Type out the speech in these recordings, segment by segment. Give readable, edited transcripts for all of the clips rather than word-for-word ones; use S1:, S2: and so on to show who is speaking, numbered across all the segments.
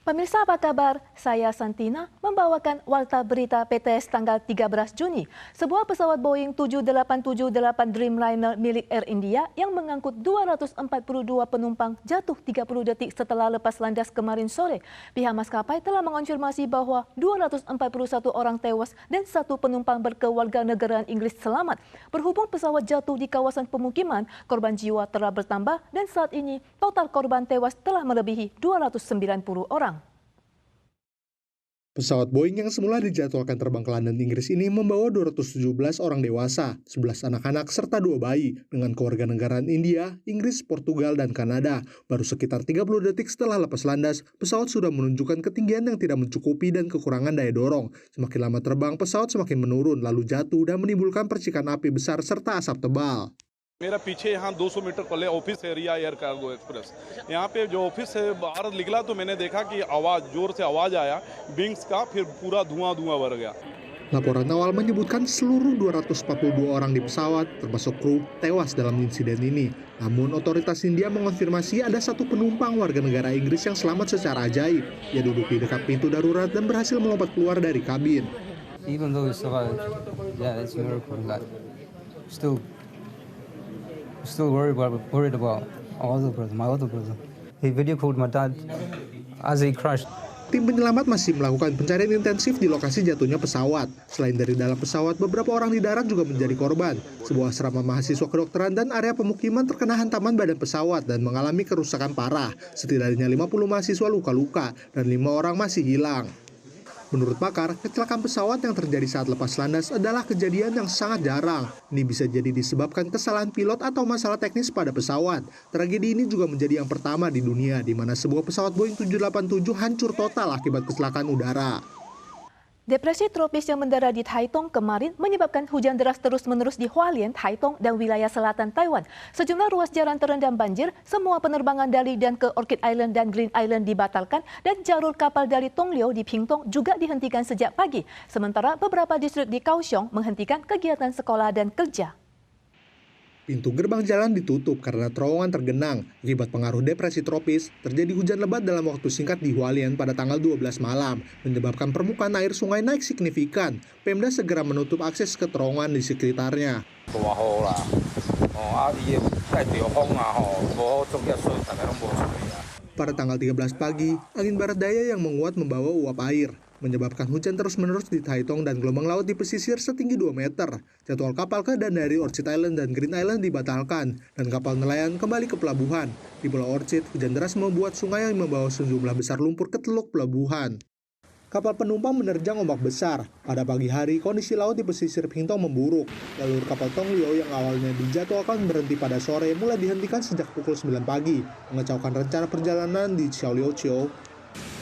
S1: Pemirsa apa kabar? Saya Santina membawakan Warta Berita PTS tanggal 13 Juni. Sebuah pesawat Boeing 7878 Dreamliner milik Air India yang mengangkut 242 penumpang jatuh 30 detik setelah lepas landas kemarin sore. Pihak maskapai telah mengonfirmasi bahwa 241 orang tewas dan 1 penumpang berkewarganegaraan Inggris selamat. Berhubung pesawat jatuh di kawasan pemukiman, korban jiwa telah bertambah dan saat ini total korban tewas telah melebihi 290 orang.
S2: Pesawat Boeing yang semula dijadwalkan terbang ke London, Inggris ini membawa 217 orang dewasa, 11 anak-anak, serta 2 bayi dengan kewarganegaraan India, Inggris, Portugal, dan Kanada. Baru sekitar 30 detik setelah lepas landas, pesawat sudah menunjukkan ketinggian yang tidak mencukupi dan kekurangan daya dorong. Semakin lama terbang, pesawat semakin menurun, lalu jatuh dan menimbulkan percikan api besar serta asap tebal.
S3: मेरा पीछे यहाँ 200 मीटर पहले office area air cargo express, यहाँ पे जो ऑफिस से बाहर निकला तो मैंने देखा कि जोर से आवाज आया विंग्स का, फिर पूरा धुआं भर गया.
S2: Laporan awal menyebutkan seluruh 242 orang di pesawat, termasuk kru, tewas dalam insiden ini. Namun otoritas India mengonfirmasi ada 1 penumpang warga negara Inggris yang selamat secara ajaib. Ia duduk di dekat pintu darurat dan berhasil melompat keluar dari kabin.
S4: Even though we survived, yeah, it's a miracle. Like, still worried about my other brother. He video called my dad as he crashed.
S2: Tim penyelamat masih melakukan pencarian intensif di lokasi jatuhnya pesawat. Selain dari dalam pesawat, beberapa orang di darat juga menjadi korban. Sebuah asrama mahasiswa kedokteran dan area pemukiman terkena hantaman badan pesawat dan mengalami kerusakan parah. Setidaknya 50 mahasiswa luka-luka dan 5 orang masih hilang. Menurut pakar, kecelakaan pesawat yang terjadi saat lepas landas adalah kejadian yang sangat jarang. Ini bisa jadi disebabkan kesalahan pilot atau masalah teknis pada pesawat. Tragedi ini juga menjadi yang pertama di dunia, di mana sebuah pesawat Boeing 787 hancur total akibat kecelakaan udara.
S1: Depresi tropis yang mendarat di Taitung kemarin menyebabkan hujan deras terus-menerus di Hualien, Taitung, dan wilayah selatan Taiwan. Sejumlah ruas jalan terendam banjir, semua penerbangan dari dan ke Orchid Island dan Green Island dibatalkan, dan jalur kapal dari Tonglio di Pingtung juga dihentikan sejak pagi. Sementara beberapa distrik di Kaohsiung menghentikan kegiatan sekolah dan kerja.
S2: Pintu gerbang jalan ditutup karena terowongan tergenang. Akibat pengaruh depresi tropis, terjadi hujan lebat dalam waktu singkat di Hualien pada tanggal 12 malam, menyebabkan permukaan air sungai naik signifikan. Pemda segera menutup akses ke terowongan di sekitarnya. Pada tanggal 13 pagi, angin barat daya yang menguat membawa uap air, menyebabkan hujan terus-menerus di Taitung dan gelombang laut di pesisir setinggi 2 meter. Jadwal kapal ke dan dari Orchid Island dan Green Island dibatalkan, dan kapal nelayan kembali ke pelabuhan. Di Pulau Orchid, hujan deras membuat sungai yang membawa sejumlah besar lumpur ke teluk pelabuhan. Kapal penumpang menerjang ombak besar. Pada pagi hari, kondisi laut di pesisir Pingtung memburuk. Jalur kapal Tonglio yang awalnya dijadwalkan berhenti pada sore mulai dihentikan sejak pukul 9 pagi, mengacaukan rencana perjalanan di Xiaoliuqiu.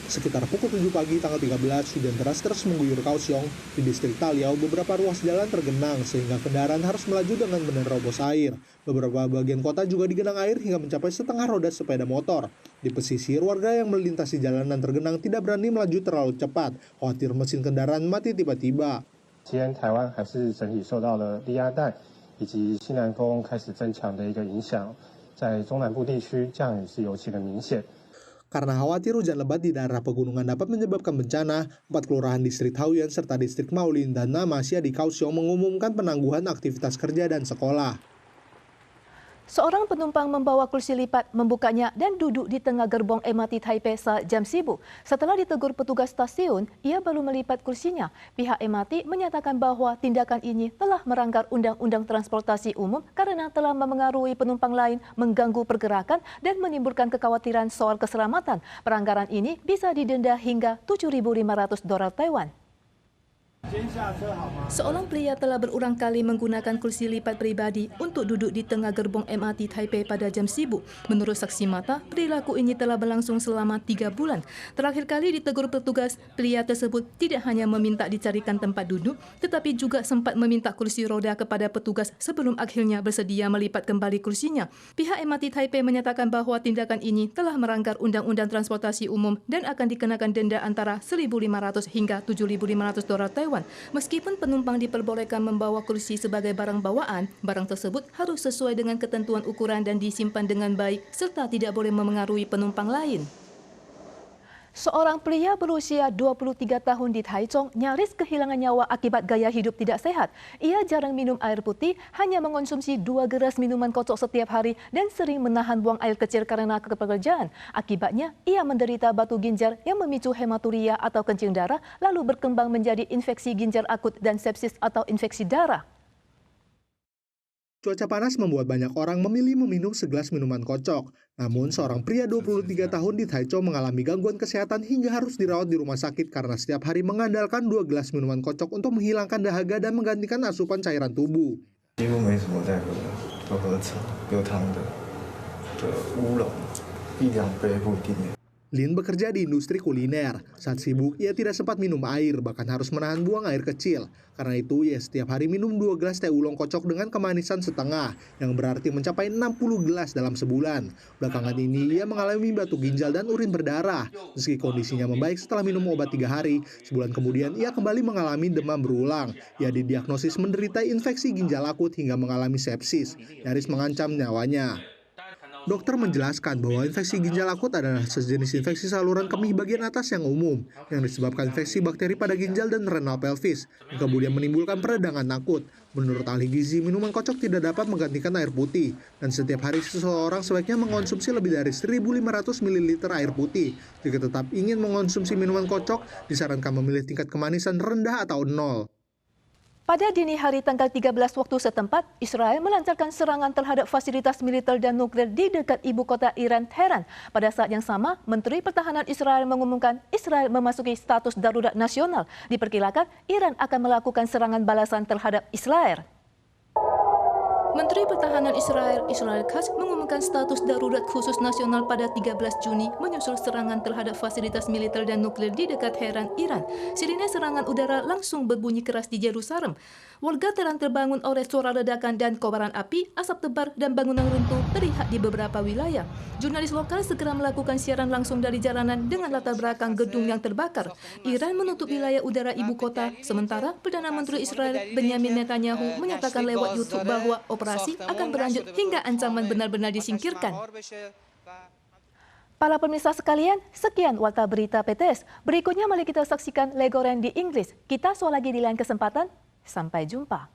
S2: Sekitar pukul 7 pagi tanggal 13, hujan deras terus mengguyur Kaohsiung. Di distrik Taliau, beberapa ruas jalan tergenang sehingga kendaraan harus melaju dengan menerobos air. Beberapa bagian kota juga digenang air hingga mencapai setengah roda sepeda motor. Di pesisir, warga yang melintasi jalanan tergenang tidak berani melaju terlalu cepat, khawatir mesin kendaraan mati tiba-tiba.
S5: 既然台湾还是整体受到了低压带以及西南风开始增强的一个影响，在中南部地区降雨是尤其的明显。
S2: Karena khawatir hujan lebat di daerah pegunungan dapat menyebabkan bencana, 4 kelurahan distrik Taoyuan serta distrik Maulin dan Namasya di Kaohsiung mengumumkan penangguhan aktivitas kerja dan sekolah.
S1: Seorang penumpang membawa kursi lipat membukanya dan duduk di tengah gerbong MRT Taipei saat jam sibuk. Setelah ditegur petugas stasiun, ia baru melipat kursinya. Pihak MRT menyatakan bahwa tindakan ini telah melanggar Undang-Undang Transportasi Umum karena telah memengaruhi penumpang lain, mengganggu pergerakan dan menimbulkan kekhawatiran soal keselamatan. Pelanggaran ini bisa didenda hingga 7.500 dolar Taiwan. Seorang pria telah berulang kali menggunakan kursi lipat pribadi untuk duduk di tengah gerbong MRT Taipei pada jam sibuk. Menurut saksi mata, perilaku ini telah berlangsung selama 3 bulan. Terakhir kali ditegur petugas, pria tersebut tidak hanya meminta dicarikan tempat duduk, tetapi juga sempat meminta kursi roda kepada petugas sebelum akhirnya bersedia melipat kembali kursinya. Pihak MRT Taipei menyatakan bahawa tindakan ini telah melanggar Undang-Undang Transportasi Umum dan akan dikenakan denda antara 1.500 hingga 7.500 dolar Taiwan. Meskipun penumpang diperbolehkan membawa kursi sebagai barang bawaan, barang tersebut harus sesuai dengan ketentuan ukuran dan disimpan dengan baik serta tidak boleh memengaruhi penumpang lain. Seorang pria berusia 23 tahun di Taichung nyaris kehilangan nyawa akibat gaya hidup tidak sehat. Ia jarang minum air putih, hanya mengonsumsi 2 gelas minuman kocok setiap hari dan sering menahan buang air kecil karena kepekerjaan. Akibatnya, ia menderita batu ginjal yang memicu hematuria atau kencing darah, lalu berkembang menjadi infeksi ginjal akut dan sepsis atau infeksi darah.
S2: Cuaca panas membuat banyak orang memilih meminum segelas minuman kocok. Namun, seorang pria 23 tahun di Taichung mengalami gangguan kesehatan hingga harus dirawat di rumah sakit karena setiap hari mengandalkan 2 gelas minuman kocok untuk menghilangkan dahaga dan menggantikan asupan cairan tubuh. Lin bekerja di industri kuliner. Saat sibuk, ia tidak sempat minum air, bahkan harus menahan buang air kecil. Karena itu, ia setiap hari minum 2 gelas teh oolong kocok dengan kemanisan setengah, yang berarti mencapai 60 gelas dalam sebulan. Belakangan ini, ia mengalami batu ginjal dan urin berdarah. Meski kondisinya membaik setelah minum obat 3 hari, sebulan kemudian ia kembali mengalami demam berulang. Ia didiagnosis menderita infeksi ginjal akut hingga mengalami sepsis, nyaris mengancam nyawanya. Dokter menjelaskan bahwa infeksi ginjal akut adalah sejenis infeksi saluran kemih bagian atas yang umum, yang disebabkan infeksi bakteri pada ginjal dan renal pelvis, yang kemudian menimbulkan peradangan akut. Menurut ahli gizi, minuman kocok tidak dapat menggantikan air putih, dan setiap hari seseorang sebaiknya mengonsumsi lebih dari 1.500 ml air putih. Jika tetap ingin mengonsumsi minuman kocok, disarankan memilih tingkat kemanisan rendah atau 0.
S1: Pada dini hari tanggal 13 waktu setempat, Israel melancarkan serangan terhadap fasilitas militer dan nuklir di dekat ibu kota Iran, Tehran. Pada saat yang sama, Menteri Pertahanan Israel mengumumkan Israel memasuki status darurat nasional. Diperkirakan Iran akan melakukan serangan balasan terhadap Israel. Menteri Pertahanan Israel, Israel Katz, mengumumkan status darurat khusus nasional pada 13 Juni menyusul serangan terhadap fasilitas militer dan nuklir di dekat Tehran, Iran. Sirine serangan udara langsung berbunyi keras di Yerusalem. Warga Tehran terbangun oleh suara ledakan dan kobaran api, asap tebal dan bangunan runtuh terlihat di beberapa wilayah. Jurnalis lokal segera melakukan siaran langsung dari jalanan dengan latar belakang gedung yang terbakar. Iran menutup wilayah udara ibu kota, sementara Perdana Menteri Israel Benjamin Netanyahu menyatakan lewat YouTube bahwa operasi akan berlanjut hingga ancaman benar-benar disingkirkan. Para pemirsa sekalian, sekian Warta Berita PTS. Berikutnya mari kita saksikan Legoren di Inggris. Kita soal lagi di lain kesempatan. Sampai jumpa.